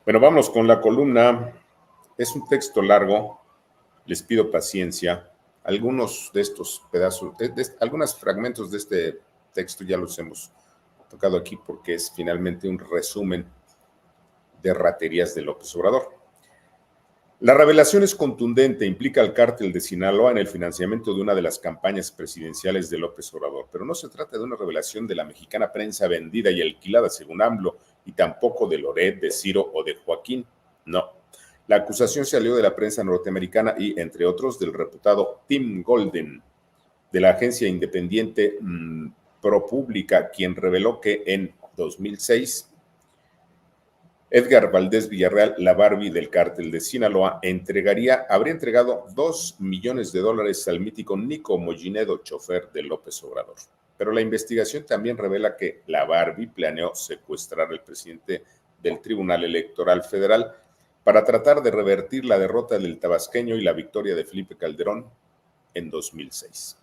Bueno, vamos con la columna. Es un texto largo, les pido paciencia. Algunos de estos pedazos, algunos fragmentos de este texto ya los hemos tocado aquí porque es finalmente un resumen de raterías de López Obrador. La revelación es contundente, implica al cártel de Sinaloa en el financiamiento de una de las campañas presidenciales de López Obrador, pero no se trata de una revelación de la mexicana prensa vendida y alquilada según AMLO, y tampoco de Loret, de Ciro o de Joaquín, no. La acusación salió de la prensa norteamericana y, entre otros, del reputado Tim Golden, de la agencia independiente ProPublica, quien reveló que en 2006 Edgar Valdés Villarreal, la Barbie del cártel de Sinaloa, habría entregado $2 millones al mítico Nico Mollinedo, chofer de López Obrador. Pero la investigación también revela que la Barbie planeó secuestrar al presidente del Tribunal Electoral Federal para tratar de revertir la derrota del tabasqueño y la victoria de Felipe Calderón en 2006.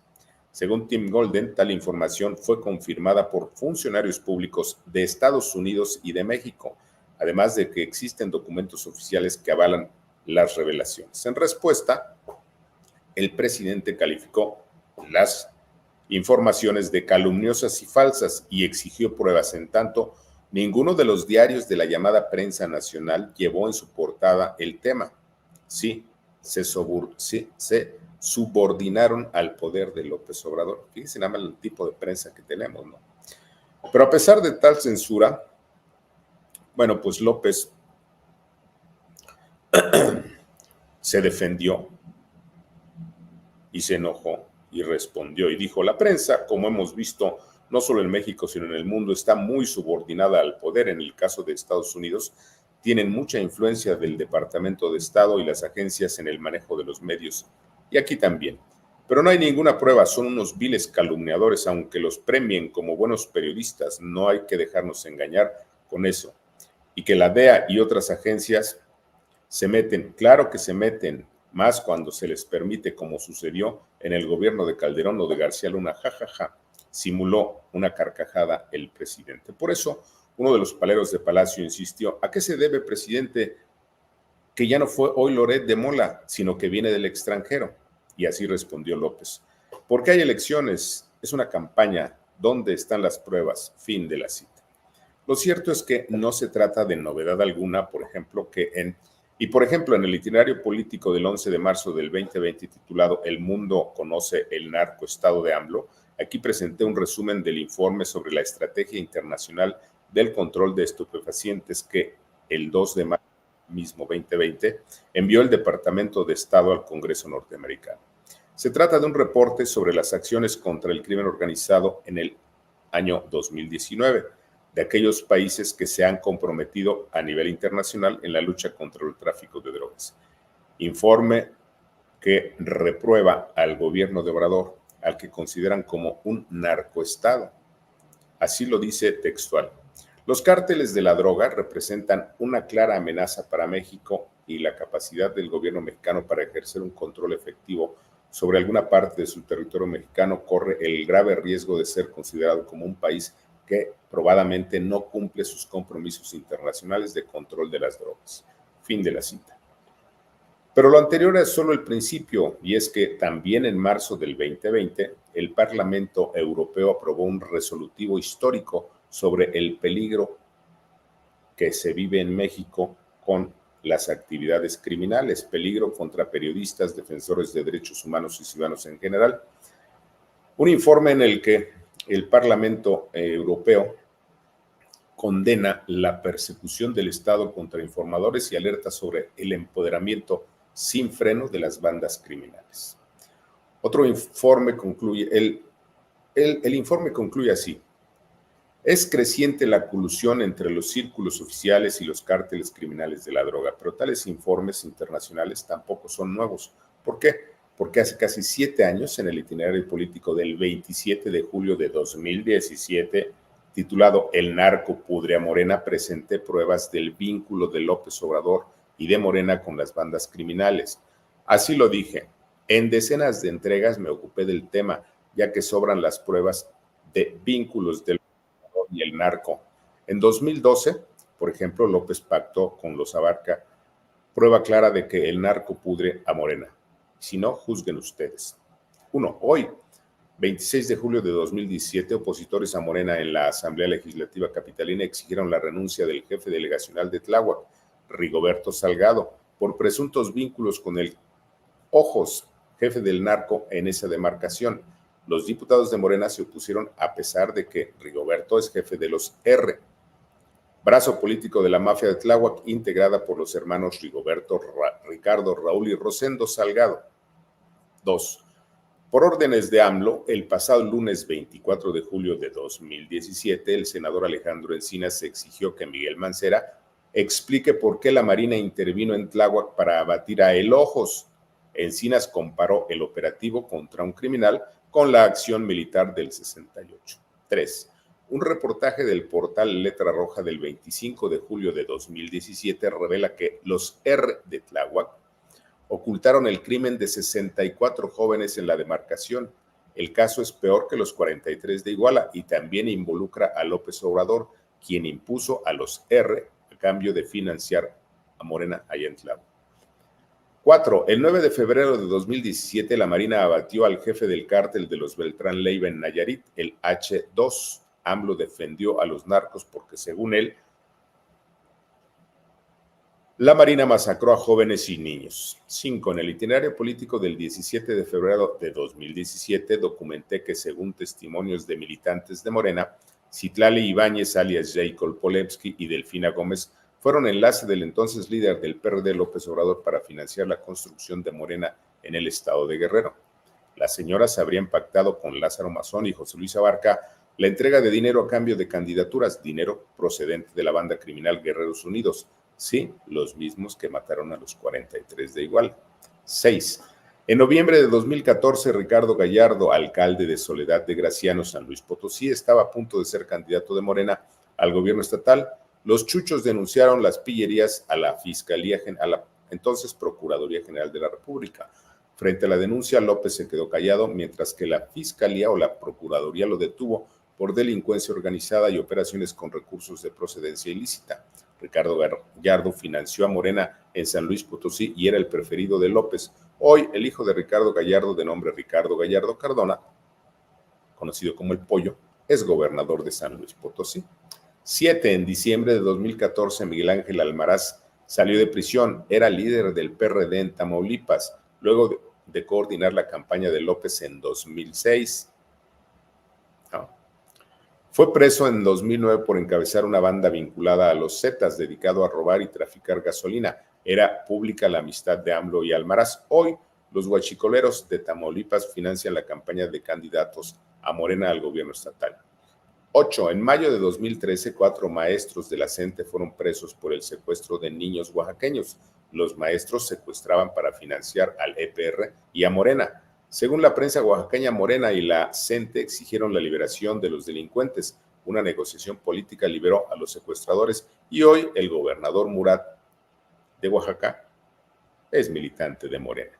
Según Tim Golden, tal información fue confirmada por funcionarios públicos de Estados Unidos y de México, además de que existen documentos oficiales que avalan las revelaciones. En respuesta, el presidente calificó las informaciones de calumniosas y falsas y exigió pruebas. En tanto, ninguno de los diarios de la llamada prensa nacional llevó en su portada el tema. Sí, se subordinaron al poder de López Obrador. Fíjense nada más el tipo de prensa que tenemos, ¿no? Pero a pesar de tal censura, bueno, pues López se defendió y se enojó y respondió y dijo: la prensa, como hemos visto, no solo en México, sino en el mundo, está muy subordinada al poder. En el caso de Estados Unidos, tienen mucha influencia del Departamento de Estado y las agencias en el manejo de los medios, y aquí también. Pero no hay ninguna prueba, son unos viles calumniadores, aunque los premien como buenos periodistas, no hay que dejarnos engañar con eso. Y que la DEA y otras agencias se meten, claro que se meten, más cuando se les permite, como sucedió en el gobierno de Calderón o de García Luna, jajaja, simuló una carcajada el presidente. Por eso, uno de los paleros de Palacio insistió: ¿a qué se debe, presidente, que ya no fue hoy Loret de Mola, sino que viene del extranjero? Y así respondió López: porque hay elecciones, es una campaña, ¿dónde están las pruebas? Fin de la cita. Lo cierto es que no se trata de novedad alguna, por ejemplo, en el itinerario político del 11 de marzo del 2020, titulado El mundo conoce el narcoestado de AMLO, aquí presenté un resumen del informe sobre la estrategia internacional del control de estupefacientes que el 2 de marzo mismo 2020 envió el Departamento de Estado al Congreso norteamericano. Se trata de un reporte sobre las acciones contra el crimen organizado en el año 2019, de aquellos países que se han comprometido a nivel internacional en la lucha contra el tráfico de drogas. Informe que reprueba al gobierno de Obrador, al que consideran como un narcoestado. Así lo dice textual: los cárteles de la droga representan una clara amenaza para México y la capacidad del gobierno mexicano para ejercer un control efectivo sobre alguna parte de su territorio mexicano corre el grave riesgo de ser considerado como un país que probadamente no cumple sus compromisos internacionales de control de las drogas. Fin de la cita. Pero lo anterior es solo el principio, y es que también en marzo del 2020, el Parlamento Europeo aprobó un resolutivo histórico sobre el peligro que se vive en México con las actividades criminales, peligro contra periodistas, defensores de derechos humanos y ciudadanos en general. Un informe en el que el Parlamento Europeo condena la persecución del Estado contra informadores y alerta sobre el empoderamiento sin freno de las bandas criminales. Otro informe concluye, el informe concluye así: es creciente la colusión entre los círculos oficiales y los cárteles criminales de la droga, pero tales informes internacionales tampoco son nuevos. ¿Por qué? Porque hace casi 7 años, en el itinerario político del 27 de julio de 2017, titulado El narco pudre a Morena, presenté pruebas del vínculo de López Obrador y de Morena con las bandas criminales. Así lo dije. En decenas de entregas me ocupé del tema, ya que sobran las pruebas de vínculos del y el narco. En 2012 Por ejemplo, López pactó con los Abarca, prueba clara de que el narco pudre a Morena. Si no, juzguen ustedes. 1. Hoy, 26 de julio de 2017, opositores a Morena en la Asamblea Legislativa Capitalina exigieron la renuncia del jefe delegacional de Tláhuac, Rigoberto Salgado, por presuntos vínculos con el Ojos, jefe del narco en esa demarcación. Los diputados de Morena se opusieron a pesar de que Rigoberto es jefe de los R, brazo político de la mafia de Tláhuac, integrada por los hermanos Rigoberto, Ricardo, Raúl y Rosendo Salgado. 2. Por órdenes de AMLO, el pasado lunes 24 de julio de 2017, el senador Alejandro Encinas exigió que Miguel Mancera explique por qué la Marina intervino en Tláhuac para abatir a El Ojos. Encinas comparó el operativo contra un criminal con la acción militar del 68. 3. Un reportaje del portal Letra Roja del 25 de julio de 2017 revela que los R de Tláhuac ocultaron el crimen de 64 jóvenes en la demarcación. El caso es peor que los 43 de Iguala y también involucra a López Obrador, quien impuso a los R a cambio de financiar a Morena allá en Tláhuac. 4. El 9 de febrero de 2017, la Marina abatió al jefe del cártel de los Beltrán Leiva en Nayarit, el H2. AMLO defendió a los narcos porque, según él, la Marina masacró a jóvenes y niños. 5. En el itinerario político del 17 de febrero de 2017, documenté que, según testimonios de militantes de Morena, Citlali Ibáñez, alias Jacob Polevsky, y Delfina Gómez fueron enlace del entonces líder del PRD, López Obrador, para financiar la construcción de Morena en el estado de Guerrero. Las señoras habrían pactado con Lázaro Mazón y José Luis Abarca la entrega de dinero a cambio de candidaturas, dinero procedente de la banda criminal Guerreros Unidos. Sí, los mismos que mataron a los 43 de Iguala. 6. En noviembre de 2014, Ricardo Gallardo, alcalde de Soledad de Graciano, San Luis Potosí, estaba a punto de ser candidato de Morena al gobierno estatal. Los chuchos denunciaron las pillerías a la Fiscalía, a la entonces Procuraduría General de la República. Frente a la denuncia, López se quedó callado, mientras que la Fiscalía o la Procuraduría lo detuvo por delincuencia organizada y operaciones con recursos de procedencia ilícita. Ricardo Gallardo financió a Morena en San Luis Potosí y era el preferido de López. Hoy, el hijo de Ricardo Gallardo, de nombre Ricardo Gallardo Cardona, conocido como El Pollo, es gobernador de San Luis Potosí. 7. En diciembre de 2014, Miguel Ángel Almaraz salió de prisión. Era líder del PRD en Tamaulipas, luego de coordinar la campaña de López en 2006. Fue preso en 2009 por encabezar una banda vinculada a los Zetas, dedicado a robar y traficar gasolina. Era pública la amistad de AMLO y Almaraz. Hoy, los huachicoleros de Tamaulipas financian la campaña de candidatos a Morena al gobierno estatal. 8. En mayo de 2013, 4 maestros de la CENTE fueron presos por el secuestro de niños oaxaqueños. Los maestros secuestraban para financiar al EPR y a Morena. Según la prensa oaxaqueña, Morena y la CENTE exigieron la liberación de los delincuentes. Una negociación política liberó a los secuestradores y hoy el gobernador Murat de Oaxaca es militante de Morena.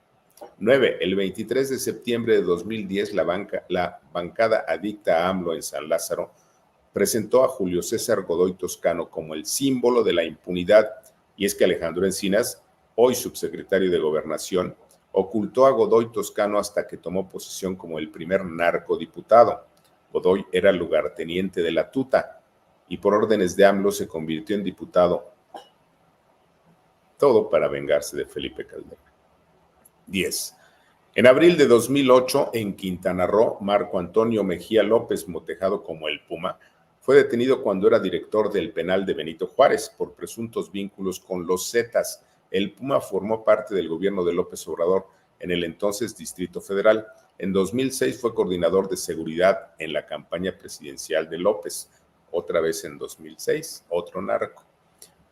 9. El 23 de septiembre de 2010, la bancada adicta a AMLO en San Lázaro presentó a Julio César Godoy Toscano como el símbolo de la impunidad, y es que Alejandro Encinas, hoy subsecretario de Gobernación, ocultó a Godoy Toscano hasta que tomó posesión como el primer narcodiputado. Godoy era lugarteniente de la Tuta y por órdenes de AMLO se convirtió en diputado. Todo para vengarse de Felipe Calderón. 10. En abril de 2008, en Quintana Roo, Marco Antonio Mejía López, motejado como el Puma, fue detenido cuando era director del penal de Benito Juárez por presuntos vínculos con los Zetas. El Puma formó parte del gobierno de López Obrador en el entonces Distrito Federal. En 2006 fue coordinador de seguridad en la campaña presidencial de López. Otra vez en 2006, otro narco.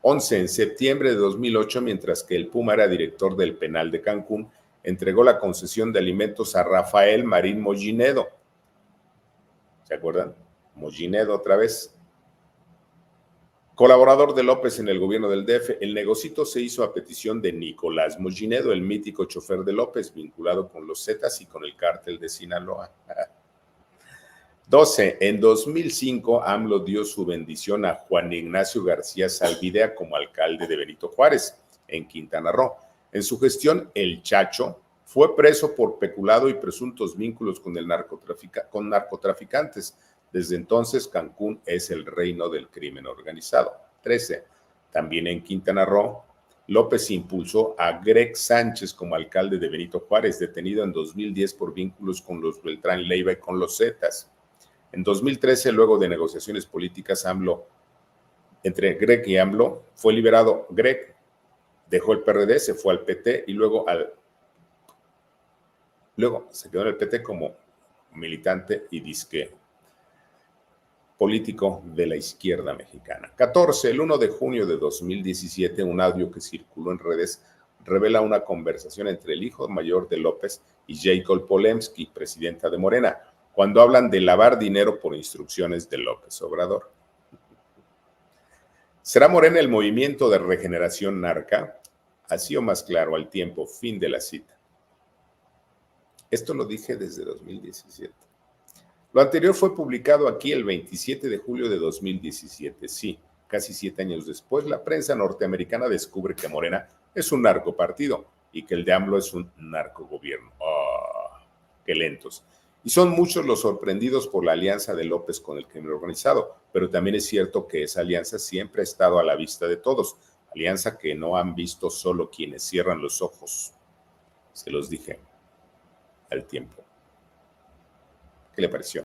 11. En septiembre de 2008, mientras que el Puma era director del penal de Cancún, entregó la concesión de alimentos a Rafael Marín Mollinedo. ¿Se acuerdan? Mollinedo otra vez. Colaborador de López en el gobierno del DF, el negocito se hizo a petición de Nicolás Mollinedo, el mítico chofer de López, vinculado con los Zetas y con el cártel de Sinaloa. 12. En 2005, AMLO dio su bendición a Juan Ignacio García Zalvidea como alcalde de Benito Juárez, en Quintana Roo. En su gestión, el Chacho fue preso por peculado y presuntos vínculos con narcotraficantes. Desde entonces, Cancún es el reino del crimen organizado. 13. También en Quintana Roo, López impulsó a Greg Sánchez como alcalde de Benito Juárez, detenido en 2010 por vínculos con los Beltrán Leiva y con los Zetas. En 2013, luego de negociaciones políticas entre Greg y AMLO, fue liberado. Greg dejó el PRD, se fue al PT y luego se quedó en el PT como militante y disque político de la izquierda mexicana. 14. El 1 de junio de 2017, un audio que circuló en redes revela una conversación entre el hijo mayor de López y Jacob Polemski, presidenta de Morena, cuando hablan de lavar dinero por instrucciones de López Obrador. ¿Será Morena el movimiento de regeneración narca? Así o más claro al tiempo, fin de la cita. Esto lo dije desde 2017. Lo anterior fue publicado aquí el 27 de julio de 2017. Sí, casi 7 años después, la prensa norteamericana descubre que Morena es un narcopartido y que el de AMLO es un narcogobierno. ¡Oh, qué lentos! Y son muchos los sorprendidos por la alianza de López con el crimen organizado, pero también es cierto que esa alianza siempre ha estado a la vista de todos, alianza que no han visto solo quienes cierran los ojos. Se los dije al tiempo. ¿Qué le pareció?